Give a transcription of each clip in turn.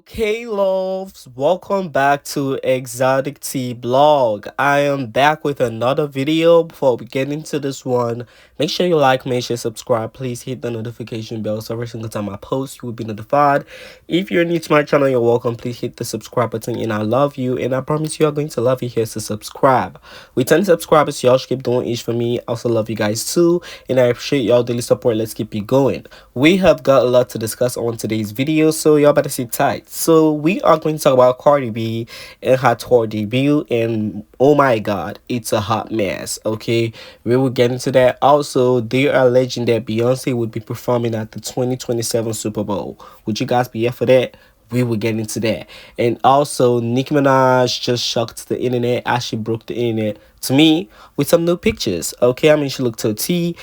Okay, loves, welcome back to ExoticTeaBlog. I am back with another video. Before we get into this one, make sure you like, make sure you subscribe. Please hit the notification bell so every single time I post, you will be notified. If you're new to my channel, you're welcome. Please hit the subscribe button, and I love you. And I promise you are going to love it here. So subscribe. With 10 subscribers, y'all should keep doing each for me. I also love you guys too, and I appreciate y'all daily support. Let's keep it going. We have got a lot to discuss on today's video, so y'all better sit tight. So we are going to talk about Cardi B and her tour debut, and oh my god, it's a hot mess. Okay, we will get into that. Also, they are alleging that Beyonce would be performing at the 2027 Super Bowl. Would you guys be here for that? We will get into that. And also, Nicki Minaj just shocked the internet as she broke the internet to me with some new pictures. Okay, I mean, she looked to a T.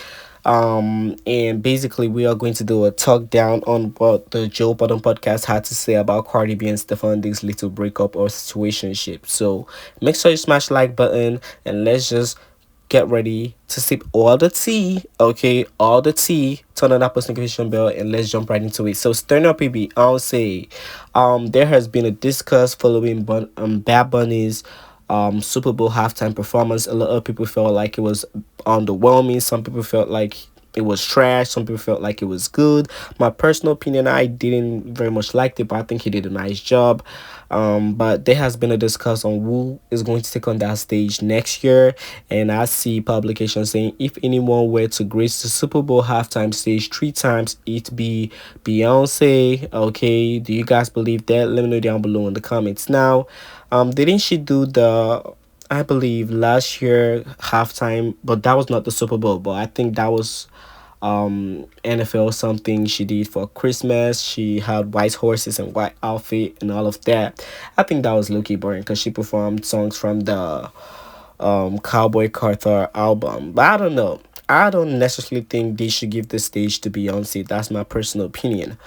And basically we are going to do a talk down on what the Joe Budden podcast had to say about Cardi B and Stefan, this little breakup or situationship. So make sure you smash the like button, and let's just get ready to sip all the tea. Okay, all the tea. Turn on that post notification bell, and let's jump right into it. So starting up with Beyonce, there has been a discuss following Bad Bunny's Super Bowl halftime performance. A lot of people felt like it was underwhelming. Some people felt like it was trash. Some people felt like it was good. My personal opinion, I didn't very much like it, but I think he did a nice job. But there has been a discuss on who is going to take on that stage next year, and I see publications saying if anyone were to grace the Super Bowl halftime stage 3 times, it'd be Beyonce. Okay, do you guys believe that? Let me know down below in the comments. Now, didn't she do the, I believe last year halftime, but that was not the Super Bowl, but I think that was NFL something she did for Christmas. She had white horses and white outfit and all of that. I think that was low-key boring because she performed songs from the Cowboy Carter album. But I don't know. I don't necessarily think they should give the stage to Beyonce. That's my personal opinion.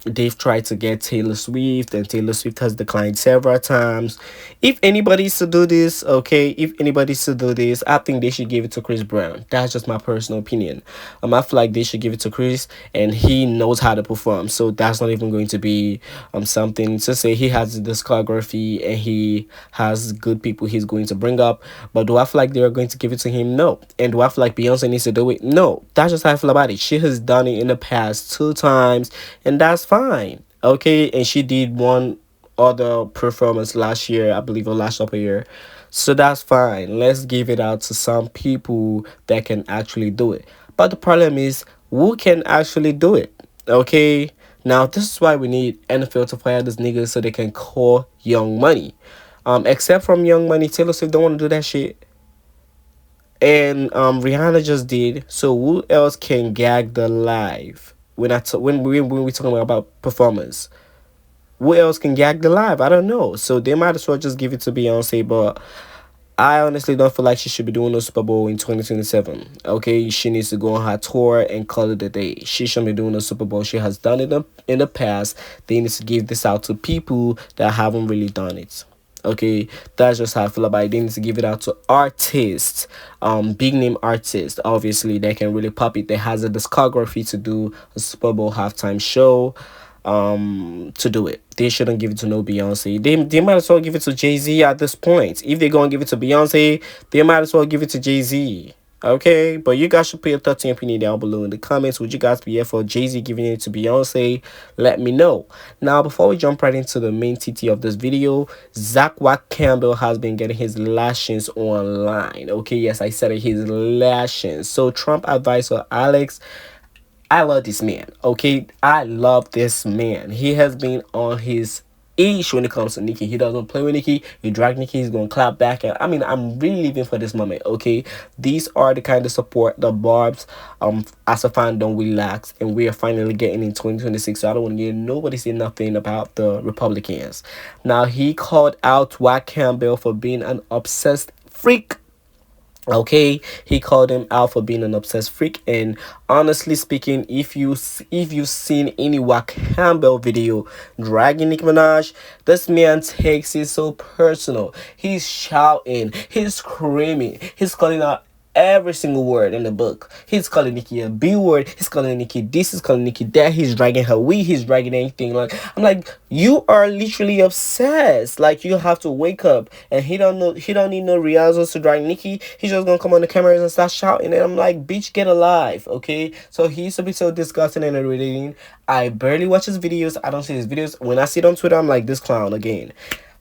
They've tried to get Taylor Swift, and Taylor Swift has declined several times. If anybody's to do this, okay, if anybody's to do this, I think they should give it to Chris Brown. That's just my personal opinion. I feel like they should give it to Chris, and he knows how to perform. So that's not even going to be something to say. He has a discography and he has good people he's going to bring up. But do I feel like they are going to give it to him? No. And do I feel like Beyonce needs to do it? No. That's just how I feel about it. She has done it in the past 2 times, and that's fine. Okay, and she did one other performance last year, I believe, or last upper year. So that's fine. Let's give it out to some people that can actually do it. But the problem is, who can actually do it? Okay, now this is why we need NFL to fire these niggas so they can call Young Money. Except from Young Money, Taylor Swift don't want to do that shit, and Rihanna just did. So who else can gag the live? When we talking about performance, who else can gag the live? I don't know. So they might as well just give it to Beyonce. But I honestly don't feel like she should be doing the Super Bowl in 2027. Okay, she needs to go on her tour and call it a day. She shouldn't be doing the Super Bowl. She has done it in the past. They need to give this out to people that haven't really done it. Okay, that's just how I feel about it. They need to give it out to artists, big name artists, obviously, that can really pop it. That has a discography to do a Super Bowl halftime show, to do it. They shouldn't give it to no Beyonce. They might as well give it to Jay-Z at this point. If they're gonna give it to Beyonce, they might as well give it to Jay-Z. Okay, but you guys should put your 13 opinion down below in the comments. Would you guys be here for Jay-Z giving it to Beyonce? Let me know. Now, before we jump right into the main TT of this video, Zack Campbell has been getting his lashings online. Okay, yes, I said it, his lashings. So Trump advisor Alex, I love this man. Okay, I love this man. He has been on his ish when it comes to Nicki. He doesn't play with Nicki. You drag Nicki, he's gonna clap back. And I mean, I'm really living for this moment. Okay, these are the kind of support the Barbs as a fan don't relax, and we are finally getting in 2026. So I don't want to hear nobody say nothing about the Republicans. Now, he called out Zack Campbell for being an obsessed freak. Okay, he called him out for being an obsessed freak. And honestly speaking, if you've seen any Zack Campbell video dragging Nicki Minaj, this man takes it so personal. He's shouting, he's screaming, he's calling out every single word in the book. He's calling Nicki a B word. He's calling Nicki this. He's calling Nicki that. He's dragging her weed. He's dragging anything. Like, I'm like, you are literally obsessed. Like, you have to wake up. And he don't know. He don't need no rehearsals to drag Nicki. He's just gonna come on the cameras and start shouting. And I'm like, bitch, get alive, okay? So he used to be so disgusting and irritating. I barely watch his videos. I don't see his videos. When I see it on Twitter, I'm like, this clown again.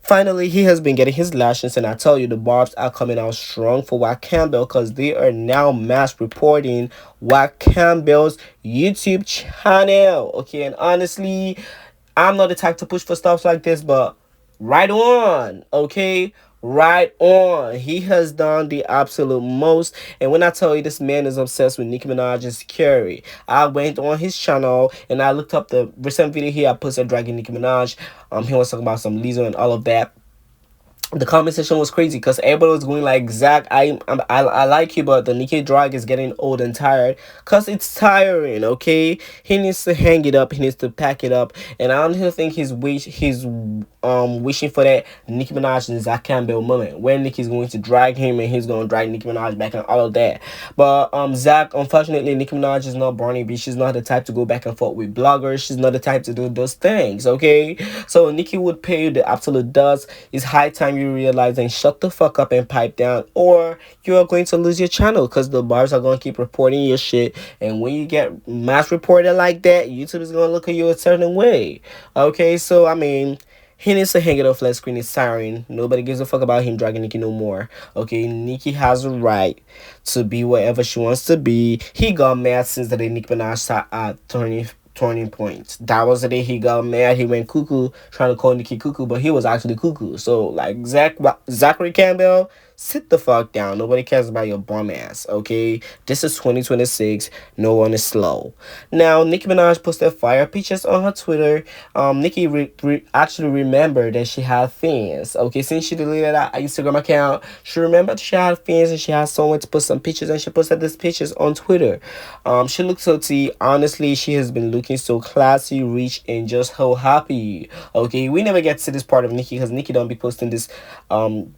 Finally, he has been getting his lashes, and I tell you, the barbs are coming out strong for Zack Campbell because they are now mass reporting Zack Campbell's YouTube channel. Okay, and honestly, I'm not the type to push for stuff like this, but right on, okay? Right on. He has done the absolute most. And when I tell you this man is obsessed with Nicki Minaj's Carrie, I went on his channel and I looked up the recent video he had posted dragging Nicki Minaj. He was talking about some Lizzo and all of that. The comment section was crazy because everybody was going like, Zach, I like you, but the Nicki drag is getting old and tired because it's tiring. Okay, he needs to hang it up. He needs to pack it up. And I don't think he's wishing for that Nicki Minaj and Zack Campbell moment where Nicki's going to drag him and he's going to drag Nicki Minaj back and all of that. But Zach, unfortunately, Nicki Minaj is not Barney B. She's not the type to go back and forth with bloggers. She's not the type to do those things. Okay, so Nicki would pay you the absolute dust. It's high time you realize and shut the fuck up and pipe down, or you are going to lose your channel because the bars are going to keep reporting your shit. And when you get mass reported like that, YouTube is going to look at you a certain way. Okay, so I mean, he needs to hang it off flat screen. It's tiring. Nobody gives a fuck about him dragging Nicki no more. Okay, Nicki has a right to be wherever she wants to be. He got mad since the day Nicki Minaj sat at turning point. That was the day he got mad. He went cuckoo trying to call Nicki cuckoo, but he was actually cuckoo. So like Zachary Campbell, sit the fuck down. Nobody cares about your bum ass. Okay, this is 2026. No one is slow. Now Nicki Minaj posted fire pictures on her Twitter. Nicki actually remembered that she had fans. Okay, since she deleted that Instagram account, she remembered she had fans and she had someone to post some pictures, and she posted these pictures on Twitter. She looks so tea. Honestly, she has been looking so classy, rich, and just so happy. Okay, we never get to this part of Nicki because Nicki don't be posting this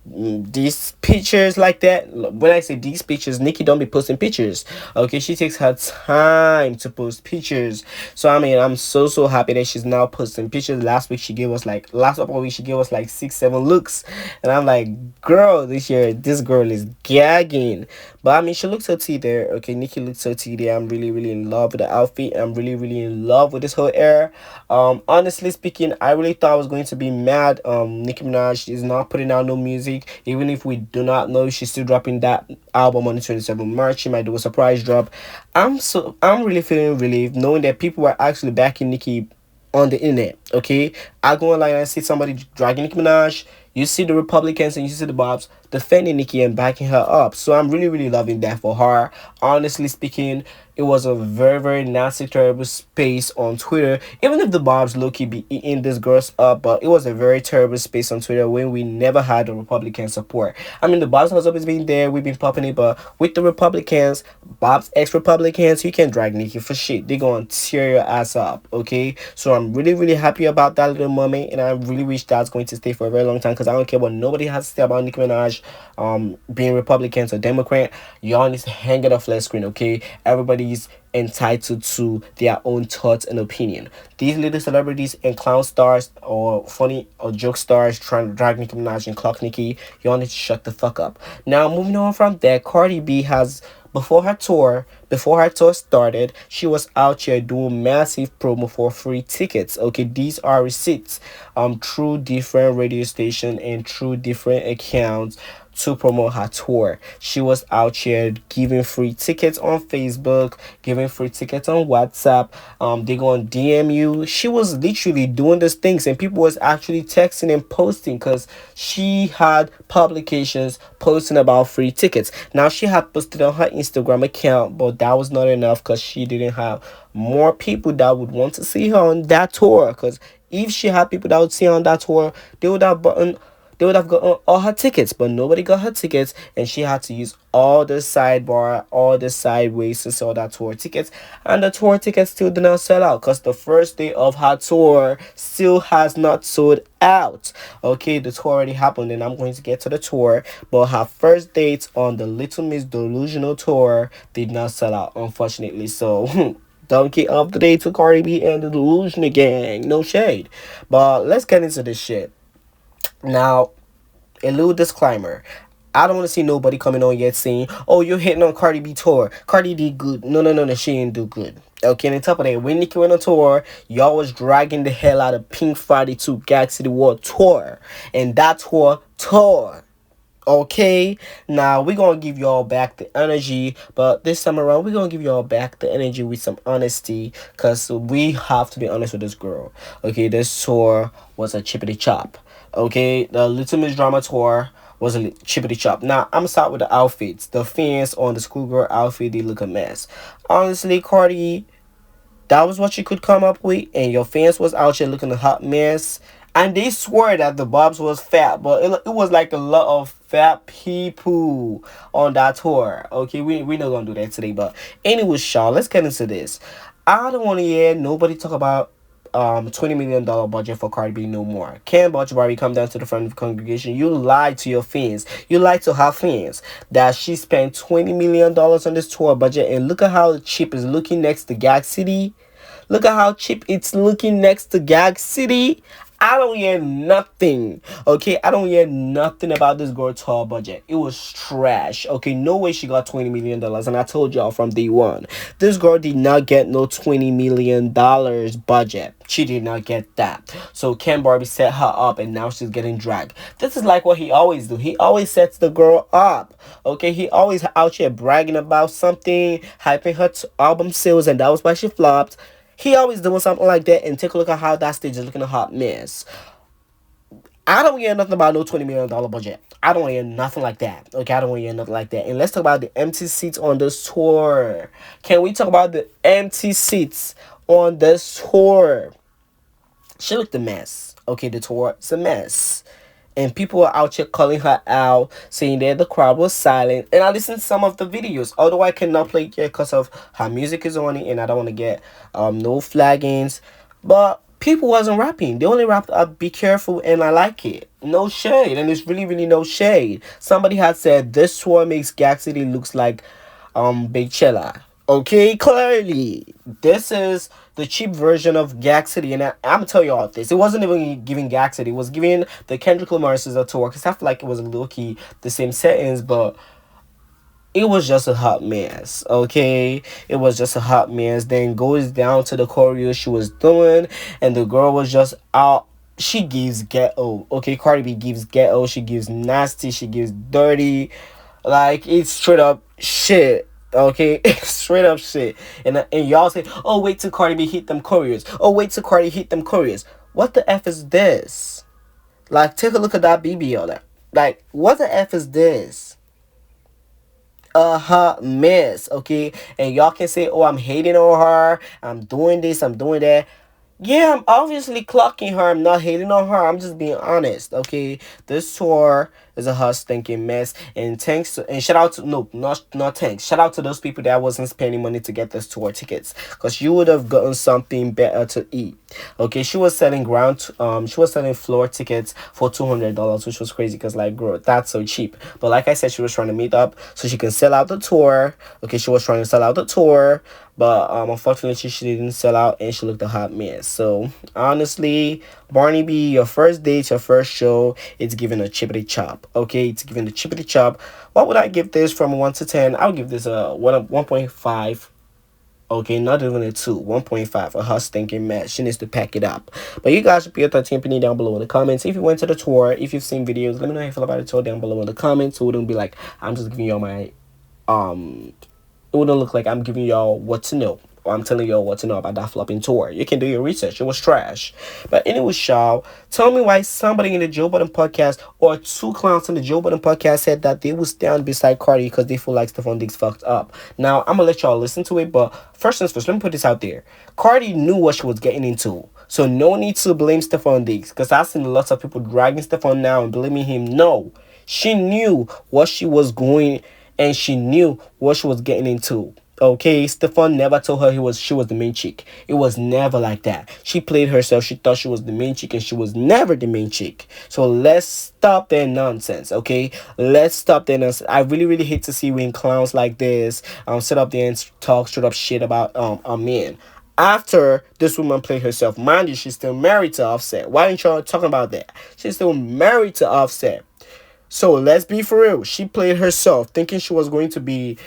these pictures like that. When I say these pictures, Nicki don't be posting pictures. Okay, she takes her time to post pictures. So I mean, I'm so happy that she's now posting pictures. Last couple of weeks she gave us like 6-7 looks, and I'm like, girl, this girl is gagging. But I mean, she looks so tea there. Okay, Nicki looks so tea there. I'm really in love with the outfit. I'm really in love with this whole era. Honestly speaking, I really thought I was going to be mad. Nicki Minaj is not putting out no music. Even if we do not know she's still dropping that album on the 27th of March, she might do a surprise drop. I'm really feeling relieved knowing that people are actually backing Nicki on the internet. Okay, I go online and I see somebody dragging Nicki Minaj. You see the Republicans and you see the Bobs defending Nicki and backing her up. So I'm really loving that for her. Honestly speaking, it was a very nasty, terrible space on Twitter. Even if the Bobs low-key be eating this girls up, but it was a very terrible space on Twitter when we never had the Republican support. I mean, the Bobs has always been there. We've been popping it, but with the Republicans, Bob's ex-Republicans, you can't drag Nicki for shit. They're gonna tear your ass up, okay? So I'm really happy about that little moment, and I really wish that's going to stay for a very long time because I don't care what nobody has to say about Nicki Minaj being Republicans or Democrat. Y'all need to hang it off flat screen, okay? Everybody's entitled to their own thoughts and opinion. These little celebrities and clown stars or funny or joke stars trying to drag Nicki Minaj and clock Nicki, y'all need to shut the fuck up. Now moving on from that, Cardi B has before her tour started, she was out here doing massive promo for free tickets. Okay, these are receipts through different radio stations and through different accounts to promote her tour. She was out here giving free tickets on Facebook, giving free tickets on WhatsApp. They go on DM you. She was literally doing these things, and people was actually texting and posting because she had publications posting about free tickets. Now she had posted on her Instagram account, but that was not enough because she didn't have more people that would want to see her on that tour. Because if she had people that would see her on that tour, they would have bought they would have gotten all her tickets, but nobody got her tickets, and she had to use all the sidebar, all the sideways to sell that tour tickets, and the tour tickets still did not sell out because the first day of her tour still has not sold out. Okay, the tour already happened, and I'm going to get to the tour, but her first date on the Little Miss Delusional tour did not sell out, unfortunately. So don't get up to date to Cardi B and the Delusional Gang. No shade. But let's get into this shit. Now, a little disclaimer. I don't want to see nobody coming on yet saying, oh, you're hitting on Cardi B tour. Cardi did good. No, no, no, no. She didn't do good. Okay, and on top of that, when Nicki went on tour, y'all was dragging the hell out of Pink Friday 2 Gag City World Tour. And that tour. Okay, now we're gonna give y'all back the energy, but this time around we're gonna give y'all back the energy with some honesty, because we have to be honest with this girl. Okay, this tour was a chippity chop. Okay, the Little Miss Drama tour was a chippity chop. Now I'm gonna start with the outfits. The fans on the schoolgirl outfit, they look a mess. Honestly, Cardi, that was what you could come up with, and your fans was out here looking a hot mess. And they swore that the Bobs was fat, but it was like a lot of fat people on that tour. Okay, we not gonna do that today. But anyway, Shaw, let's get into this. I don't want to hear nobody talk about $20 million budget for Cardi B no more. Can't Butch Barbie come down to the front of the congregation? You lied to your fans. You lied to her fans that she spent $20 million on this tour budget, and look at how cheap it's looking next to Gag City. Look at how cheap it's looking next to Gag City. I don't hear nothing. Okay, I don't hear nothing about this girl tour budget. It was trash. Okay, no way she got $20 million. And I told y'all from day one, this girl did not get no $20 million budget. She did not get that. So Ken Barbie set her up, and now she's getting dragged. This is like what he always do. He always sets the girl up. Okay, he always out here bragging about something, hyping her album sales, and that was why she flopped. He always doing something like that, and take a look at how that stage is looking a hot mess. I don't hear nothing about no $20 million budget. I don't hear nothing like that. Okay, I don't hear nothing like that. And let's talk about the empty seats on this tour. Can we talk about the empty seats on this tour? She looked a mess. Okay, the tour is a mess. And people were out here calling her out, saying that the crowd was silent. And I listened to some of the videos, although I cannot play it here because of her music is on it, and I don't want to get no flaggings. But people wasn't rapping. They only rapped up "Be Careful" and I like it. No shade, and it's really, really no shade. Somebody had said this tour makes Gag City looks like Beychella. Okay, clearly this is the cheap version of Gag City, and I'm gonna tell you all this. It wasn't even giving Gag City. It was giving the Kendrick Lamar's tour, because I feel like it was low key the same settings, but it was just a hot mess. Okay, it was just a hot mess. Then goes down to the choreo she was doing, and the girl was just out. She gives ghetto. Okay, Cardi B gives ghetto. She gives nasty. She gives dirty. Like, it's straight up shit. Okay, straight up shit. And y'all say, oh, wait till Cardi B hit them choreos. Oh, wait till Cardi hit them choreos. What the F is this? Like, take a look at that BBL. Like, what the F is this? A hot mess, okay? And y'all can say, oh, I'm hating on her. I'm doing this, I'm doing that. Yeah, I'm obviously clocking her. I'm not hating on her. I'm just being honest, okay? This tour is a hot stinking mess. And thanks to, and shout out to, no, not thanks. Shout out to those people that wasn't spending money to get this tour tickets, because you would have gotten something better to eat. Okay, she was selling floor tickets for $200, which was crazy, because, like, girl, that's so cheap. But like I said, she was trying to meet up so she can sell out the tour. Okay, she was trying to sell out the tour, but unfortunately she didn't sell out, and she looked a hot mess. So honestly, Barney B, your first date, your first show, it's giving a chippity chop. Okay, it's giving a chippity chop. What would I give this from 1 to 10? I would give this a 1.5. Okay, not even a 2, 1.5. A hot stinking mess. She needs to pack it up. But you guys should be at 13 penny down below in the comments. If you went to the tour, if you've seen videos, let me know how you feel about the tour down below in the comments, so it wouldn't be like I'm just giving y'all my it wouldn't look like I'm giving y'all what to know, or I'm telling y'all what to know about that flopping tour. You can do your research. It was trash. But anyway, y'all, tell me why somebody in the Joe Budden podcast, or 2 clowns in the Joe Budden podcast, said that they would stand beside Cardi because they feel like Stefan Diggs fucked up. Now, I'm gonna let y'all listen to it, but first things first, let me put this out there. Cardi knew what she was getting into. So no need to blame Stefan Diggs, because I've seen lots of people dragging Stefan now and blaming him. No, she knew what she was going, and she knew what she was getting into. Okay, Stefan never told her she was the main chick. It was never like that. She played herself. She thought she was the main chick, and she was never the main chick. So let's stop that nonsense. Okay, let's stop that nonsense. I really hate to see when clowns like this sit up there and talk straight up shit about a man. After this woman played herself, mind you, she's still married to Offset. Why aren't y'all talking about that? She's still married to Offset. So let's be for real. She played herself, thinking she was going to be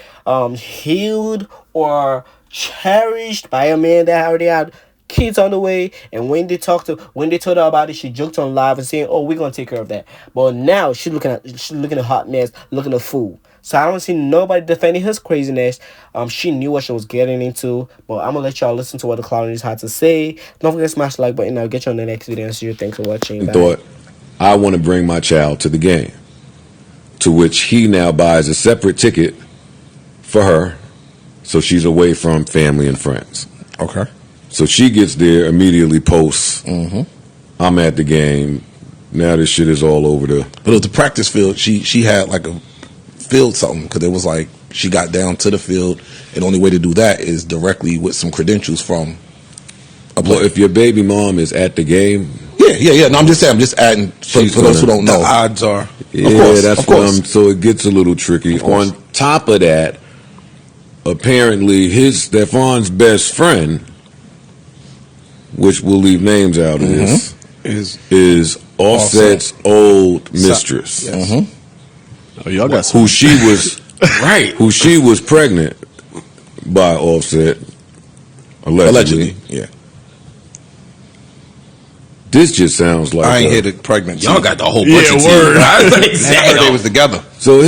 healed or cherished by a man that already had kids on the way. And when they told her about it, she joked on live and saying, "Oh, we're gonna take care of that." But now she's looking a hot mess, looking a fool. So I don't see nobody defending his craziness. She knew what she was getting into. But I'm gonna let y'all listen to what the clowners had to say. Don't forget to smash the like button. I'll get you on the next video and see you. Thanks for watching. Bye. Thought, I want to bring my child to the game. To which he now buys a separate ticket for her, so she's away from family and friends. Okay. So she gets there, immediately posts, I'm at the game. Now this shit is all over the... But it was the practice field. She had like a field something, because it was like she got down to the field, and the only way to do that is directly with some credentials from a player. Well, if your baby mom is at the game... Yeah. No, I'm just saying. I'm just adding for those who don't know. The odds are. Yeah, that's what so it gets a little tricky. On top of that, apparently Stefan's best friend, which we'll leave names out of this, is Offset's old mistress. Yes. Oh, y'all got who she was who she was pregnant by Offset, allegedly. Yeah. This just sounds like I ain't hit it pregnant. Y'all got the whole bunch of word. I heard they was together. So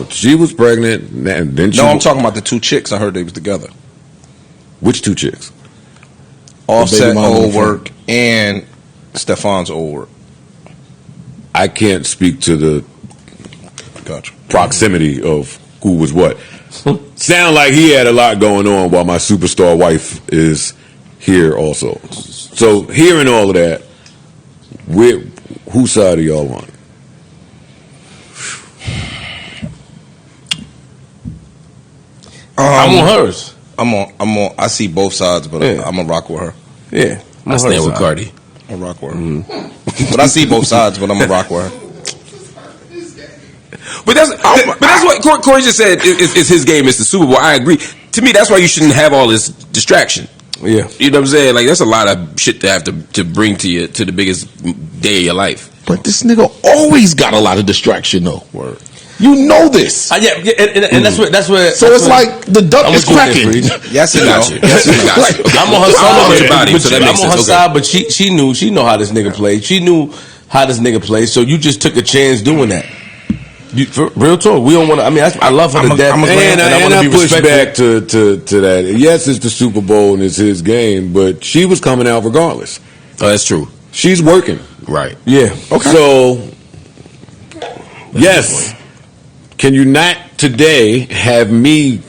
she was pregnant. And then I'm talking about the two chicks. I heard they was together. Which two chicks? Offset old work and Stefan's old work. I can't speak to the proximity of who was what. Sound like he had a lot going on while my superstar wife is here also. So hearing all of that, whose side are y'all on? I'm on hers. I'm on. I see both sides, but I'm gonna rock with her. Yeah, I stand with Cardi. I'm gonna rock with her. But I see both sides, but I'm gonna rock with her. But that's what Corey just said. Is his game? It's the Super Bowl. I agree. To me, that's why you shouldn't have all this distraction. Yeah, you know what I'm saying? Like, that's a lot of shit to have to bring to the biggest day of your life. But this nigga always got a lot of distraction, though. Word. You know this. Yeah, and that's where. So it's like the duck is cracking. Yes, and got you. Yes, and got you. I'm on her side, I'm on her side, but she know how this nigga played. She knew how this nigga played. So you just took a chance doing that. Real talk. We don't want to. I mean, I love her to death, and I want to be push back to that. Yes, it's the Super Bowl and it's his game, but she was coming out regardless. Oh, that's true. She's working. Right. Yeah. Okay. So, yes. Can you not today have me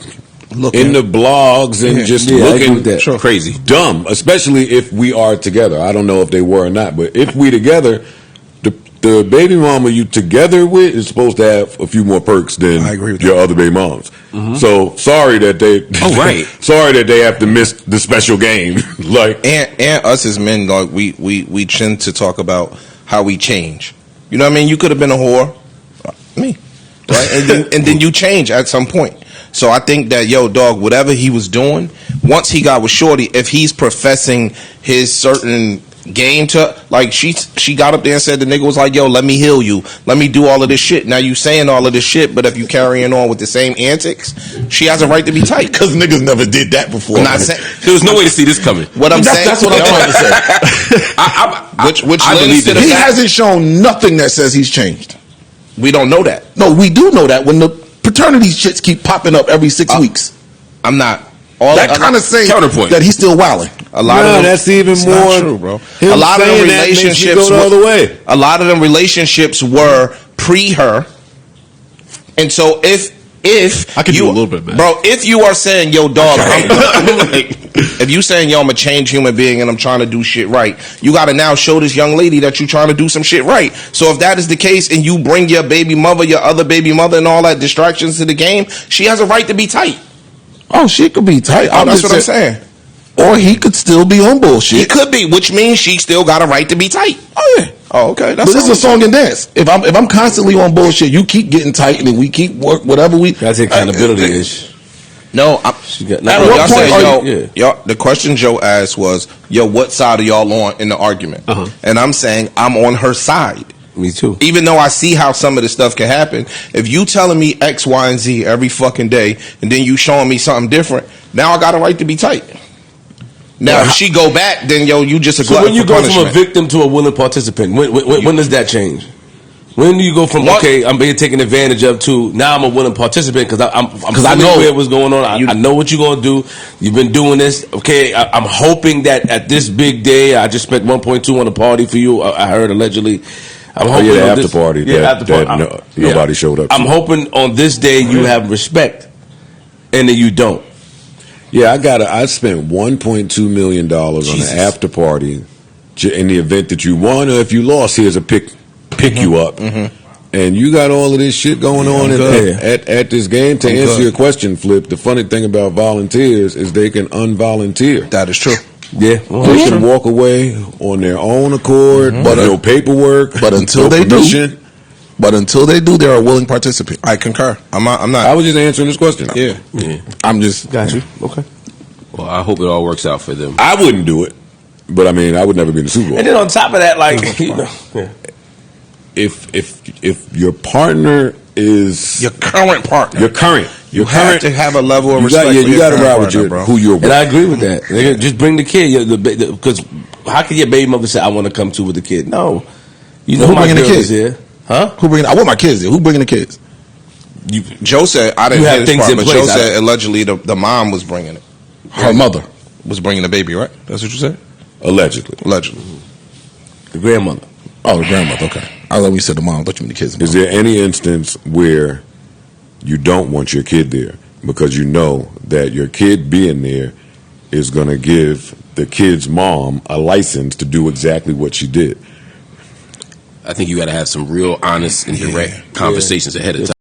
in the blogs and just looking crazy, dumb? Especially if we are together. I don't know if they were or not, but if we together. The baby mama you together with is supposed to have a few more perks than your other baby moms. So sorry that they sorry that they have to miss the special game. Like and us as men, like we tend to talk about how we change. You know what I mean? You could have been a whore, me, right? And then you change at some point. So I think that dog, whatever he was doing, once he got with Shorty, if he's professing his certain game to, like, she got up there and said the nigga was like, yo, let me heal you, let me do all of this shit. Now you saying all of this shit, but if you carrying on with the same antics, she has a right to be tight, because niggas never did that before. I'm not saying, there was no way to see this coming. What I'm saying, that's what I'm trying to say. I believe that he hasn't shown nothing that says he's changed. We don't know that. No, we do know that when the paternity shits keep popping up every 6 weeks. I'm not. That kind of saying counterpoint that he's still wilding. A lot of them, that's even more not true, bro. A lot of them relationships go the other way. A lot of them relationships were pre her, and so if If I could do a little bit better, bro. If you are saying, yo, dog, if you saying, yo, I'm a changed human being and I'm trying to do shit right, you got to now show this young lady that you trying to do some shit right. So if that is the case, and you bring your baby mother, your other baby mother, and all that distractions to the game, she has a right to be tight. Oh, she could be tight. That's what I'm saying. Or he could still be on bullshit. He could be, which means she still got a right to be tight. Oh yeah. Oh, okay. That's but this is a song and dance. If I'm constantly on bullshit, you keep getting tight, and then we keep work whatever we. That's accountability ish. No, the question Joe asked was, yo, what side are y'all on in the argument? And I'm saying I'm on her side. Me too. Even though I see how some of this stuff can happen, if you telling me X, Y, and Z every fucking day, and then you showing me something different, now I got a right to be tight. Now, if she go back, then yo, you just a glutton. So when you go punishment. from a victim to a willing participant, when does that change? When do you go from I'm being taken advantage of to now I'm a willing participant because I know what's going on. I know what you're gonna do. You've been doing this. Okay, I'm hoping that at this big day, I just spent 1.2 on a party for you. I heard allegedly. I'm hoping the after party. Nobody showed up. I'm hoping on this day you have respect, and then you don't. Yeah, I spent $1.2 million on an after party in the event that you won, or if you lost, here's a pick you up. And you got all of this shit going on at this game. To answer your question, Flip, the funny thing about volunteers is they can unvolunteer. That is true. Yeah, they can walk away on their own accord, but no paperwork. But until they do, they're a willing participant. I concur. I'm not. I was just answering this question. Yeah. I'm just got you. Okay. Well, I hope it all works out for them. I wouldn't do it, but I mean, I would never be in the Super Bowl. And then on top of that, like, if your partner is your current partner, you have to have a level of respect. You got to ride with who you're with. And I agree with that. Just bring the kid, because how can your baby mother say, "I want to come to with the kid"? No, you know who bringing the kids here, huh? Who bringing? I want my kids there. Who bringing the kids? Joe said I didn't hear this part, but Joe said allegedly the mom was bringing it. Her mother was bringing the baby, right? That's what you said. Allegedly. The grandmother. Oh, the grandmother. Okay. I thought we said the mom, but you mean the kids. Is there any instance where you don't want your kid there because you know that your kid being there is going to give the kid's mom a license to do exactly what she did? I think you got to have some real honest and direct conversations ahead of time.